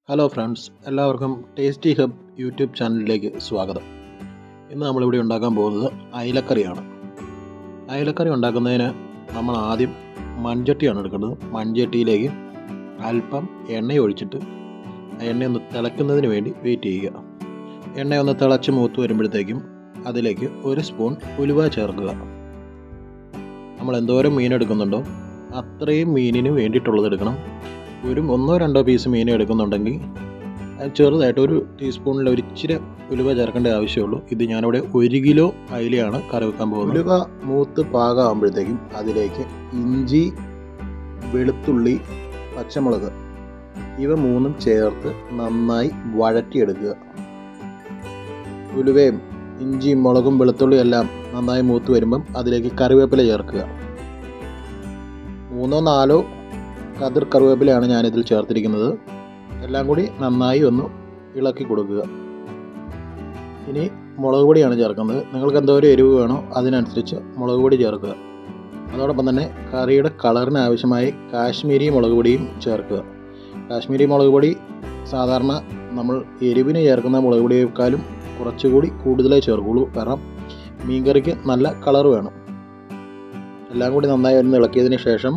Hello friends, എല്ലാവർക്കും tasty hub YouTube ചാനലിലേക്ക് സ്വാഗതം. ഇന്ന് നമ്മളിവിടെ ഉണ്ടാക്കാൻ പോകുന്നത് അയിലക്കറിയാണ്. അയിലക്കറി ഉണ്ടാക്കുന്നതിന് നമ്മൾ ആദ്യം മൺചട്ടിയാണ് എടുക്കേണ്ടത്. മൺചട്ടിയിലേക്ക് അല്പം എണ്ണ ഒഴിച്ചിട്ട് എണ്ണയൊന്ന് തിളയ്ക്കുന്നതിന് വേണ്ടി വെയിറ്റ് ചെയ്യുക. എണ്ണയൊന്ന് തിളച്ച് മൂത്ത് വരുമ്പോഴത്തേക്കും അതിലേക്ക് ഒരു സ്പൂൺ ഉലുവ ചേർക്കുക. നമ്മൾ എന്തോരം മീൻ എടുക്കുന്നുണ്ടോ അത്രയും മീനിന് വേണ്ടിയിട്ടുള്ളത് എടുക്കണം. ഒരു 1-2 പീസ് മീൻ എടുക്കുന്നുണ്ടെങ്കിൽ ചെറുതായിട്ട് ഒരു ടീസ്പൂണിൽ ഒരിച്ചിരി ഉലുവ ചേർക്കേണ്ട ആവശ്യമുള്ളൂ. ഇത് ഞാനിവിടെ 1 കിലോ അയിലയാണ് കറി വെക്കാൻ പോകുന്നത്. ഉലുവ മൂത്ത് പാകമാകുമ്പോഴത്തേക്കും അതിലേക്ക് ഇഞ്ചി, വെളുത്തുള്ളി, പച്ചമുളക് ഇവ മൂന്നും ചേർത്ത് നന്നായി വഴറ്റിയെടുക്കുക. ഉലുവയും ഇഞ്ചിയും മുളകും വെളുത്തുള്ളിയും എല്ലാം നന്നായി മൂത്ത് വരുമ്പം അതിലേക്ക് കറിവേപ്പില ചേർക്കുക. 3-4 കതിർ കറിവേപ്പിലയാണ് ഞാനിതിൽ ചേർത്തിരിക്കുന്നത്. എല്ലാം കൂടി നന്നായി ഒന്ന് ഇളക്കി കൊടുക്കുക. ഇനി മുളക് പൊടിയാണ് ചേർക്കുന്നത്. നിങ്ങൾക്ക് എന്തോരം എരിവ് വേണോ അതിനനുസരിച്ച് മുളക് പൊടി ചേർക്കുക. അതോടൊപ്പം തന്നെ കറിയുടെ കളറിന് ആവശ്യമായി കാശ്മീരി മുളക് പൊടിയും ചേർക്കുക. കാശ്മീരി മുളക് പൊടി സാധാരണ നമ്മൾ എരിവിന് ചേർക്കുന്ന മുളക് പൊടിയേക്കാളും കുറച്ചുകൂടി കൂടുതലായി ചേർക്കുള്ളൂ. കാരണം മീൻകറിക്ക് നല്ല കളർ വേണം. എല്ലാം കൂടി നന്നായി ഒന്ന് ഇളക്കിയതിന് ശേഷം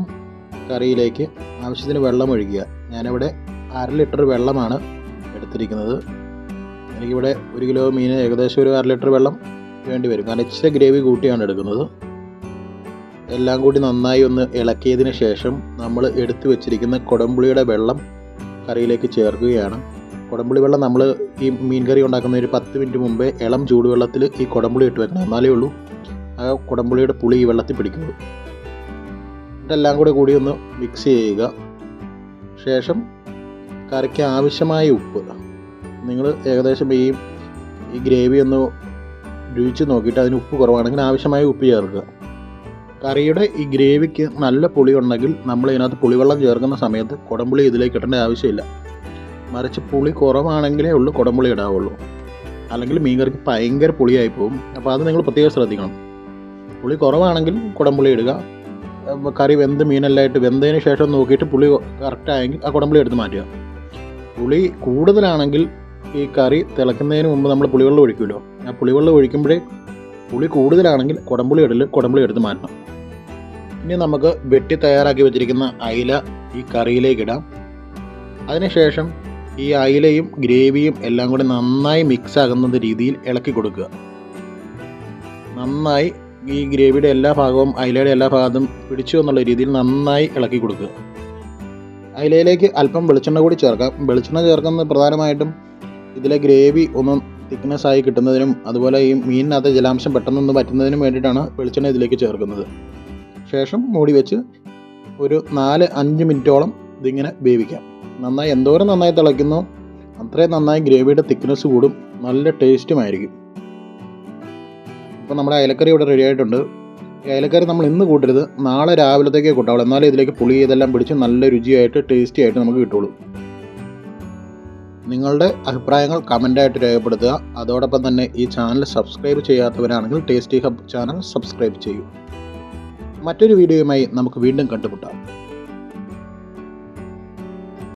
കറിയിലേക്ക് ആവശ്യത്തിന് വെള്ളം ഒഴിക്കുക. ഞാനിവിടെ 1/2 ലിറ്റർ വെള്ളമാണ് എടുത്തിരിക്കുന്നത്. എനിക്കിവിടെ 1 കിലോ മീന് ഏകദേശം ഒരു 1/2 ലിറ്റർ വെള്ളം വേണ്ടി വരും. കാരണം ഇച്ചിരി ഗ്രേവി കൂട്ടിയാണ് എടുക്കുന്നത്. എല്ലാം കൂടി നന്നായി ഒന്ന് ഇളക്കിയതിന് ശേഷം നമ്മൾ എടുത്തു വെച്ചിരിക്കുന്ന കുടംപുളിയുടെ വെള്ളം കറിയിലേക്ക് ചേർക്കുകയാണ്. കുടംപുളി വെള്ളം നമ്മൾ ഈ മീൻ കറി ഉണ്ടാക്കുന്ന ഒരു 10 മിനിറ്റ് മുമ്പേ ഇളം ചൂടുവെള്ളത്തിൽ ഈ കുടംപുളി ഇട്ട് വെക്കണം. എന്നാലേ ഉള്ളൂ ആ കുടംപുളിയുടെ പുളി ഈ വെള്ളത്തിൽ പിടിക്കുള്ളൂ. ഇതെല്ലാം കൂടി ഒന്ന് മിക്സ് ചെയ്യുക. ശേഷം കറിക്ക് ആവശ്യമായ ഉപ്പ് നിങ്ങൾ ഏകദേശം ഈ ഗ്രേവി ഒന്ന് രുചിച്ച് നോക്കിയിട്ട് അതിന് ഉപ്പ് കുറവാണെങ്കിൽ ആവശ്യമായ ഉപ്പ് ചേർക്കുക. കറിയുടെ ഈ ഗ്രേവിക്ക് നല്ല പുളി ഉണ്ടെങ്കിൽ നമ്മൾ ഇതിനകത്ത് പുളിവെള്ളം ചേർക്കുന്ന സമയത്ത് കുടംപുളി ഇതിലേക്ക് ഇടേണ്ട ആവശ്യമില്ല. മറിച്ച് പുളി കുറവാണെങ്കിലേ ഉള്ളൂ കുടംപുളി ഇടാവുള്ളൂ. അല്ലെങ്കിൽ മീൻ കറിക്ക് ഭയങ്കര പുളിയായി പോകും. അപ്പോൾ അത് നിങ്ങൾ പ്രത്യേകം ശ്രദ്ധിക്കണം. പുളി കുറവാണെങ്കിൽ കുടംപുളി ഇടുക. കറി മീനെല്ലാമായിട്ട് വെന്തതിന് ശേഷം നോക്കിയിട്ട് പുളി കറക്റ്റായെങ്കിൽ ആ കുടംപുളി എടുത്ത് മാറ്റുക. പുളി കൂടുതലാണെങ്കിൽ ഈ കറി തിളയ്ക്കുന്നതിന് മുമ്പ് നമ്മൾ പുളിവെള്ളം ഒഴിക്കുമല്ലോ, ആ പുളിവെള്ളം ഒഴിക്കുമ്പോഴേ പുളി കൂടുതലാണെങ്കിൽ കുടംപുളി എടുത്ത് മാറ്റണം. ഇനി നമുക്ക് വെട്ടി തയ്യാറാക്കി വെച്ചിരിക്കുന്ന അയില ഈ കറിയിലേക്ക് ഇടാം. അതിനുശേഷം ഈ അയിലയും ഗ്രേവിയും എല്ലാം കൂടി നന്നായി മിക്സ് ആകുന്ന രീതിയിൽ ഇളക്കി കൊടുക്കുക. നന്നായി ഈ ഗ്രേവിയുടെ എല്ലാ ഭാഗവും അയിലയുടെ എല്ലാ ഭാഗത്തും പിടിച്ചു എന്നുള്ള രീതിയിൽ നന്നായി ഇളക്കി കൊടുക്കുക. അയിലയിലേക്ക് അല്പം വെളിച്ചെണ്ണ കൂടി ചേർക്കാം. വെളിച്ചെണ്ണ ചേർക്കുന്നത് പ്രധാനമായിട്ടും ഇതിലെ ഗ്രേവി ഒന്ന് തിക്നെസ്സായി കിട്ടുന്നതിനും അതുപോലെ ഈ മീനിനകത്ത് ജലാംശം പെട്ടെന്നൊന്ന് പറ്റുന്നതിനും വേണ്ടിയിട്ടാണ് വെളിച്ചെണ്ണ ഇതിലേക്ക് ചേർക്കുന്നത്. ശേഷം മൂടി വെച്ച് ഒരു 4-5 മിനിറ്റോളം ഇതിങ്ങനെ വേവിക്കാം. എന്തോരം നന്നായി തിളയ്ക്കുന്നോ അത്രയും നന്നായി ഗ്രേവിയുടെ തിക്നെസ് കൂടും, നല്ല ടേസ്റ്റുമായിരിക്കും. ഇപ്പോൾ നമ്മുടെ അയലക്കറി ഇവിടെ റെഡി ആയിട്ടുണ്ട്. ഈ അയലക്കറി നമ്മൾ ഇന്ന് കൂട്ടരുത്, നാളെ രാവിലത്തേക്കേ കൂട്ടാവുള്ളൂ. എന്നാലും ഇതിലേക്ക് പുളി ഇതെല്ലാം പിടിച്ച് നല്ല രുചിയായിട്ട് ടേസ്റ്റി ആയിട്ട് നമുക്ക് കിട്ടുള്ളൂ. നിങ്ങളുടെ അഭിപ്രായങ്ങൾ കമൻ്റായിട്ട് രേഖപ്പെടുത്തുക. അതോടൊപ്പം തന്നെ ഈ ചാനൽ സബ്സ്ക്രൈബ് ചെയ്യാത്തവരാണെങ്കിൽ ടേസ്റ്റി ഹബ് ചാനൽ സബ്സ്ക്രൈബ് ചെയ്യൂ. മറ്റൊരു വീഡിയോയുമായി നമുക്ക് വീണ്ടും കണ്ടുമുട്ടാം.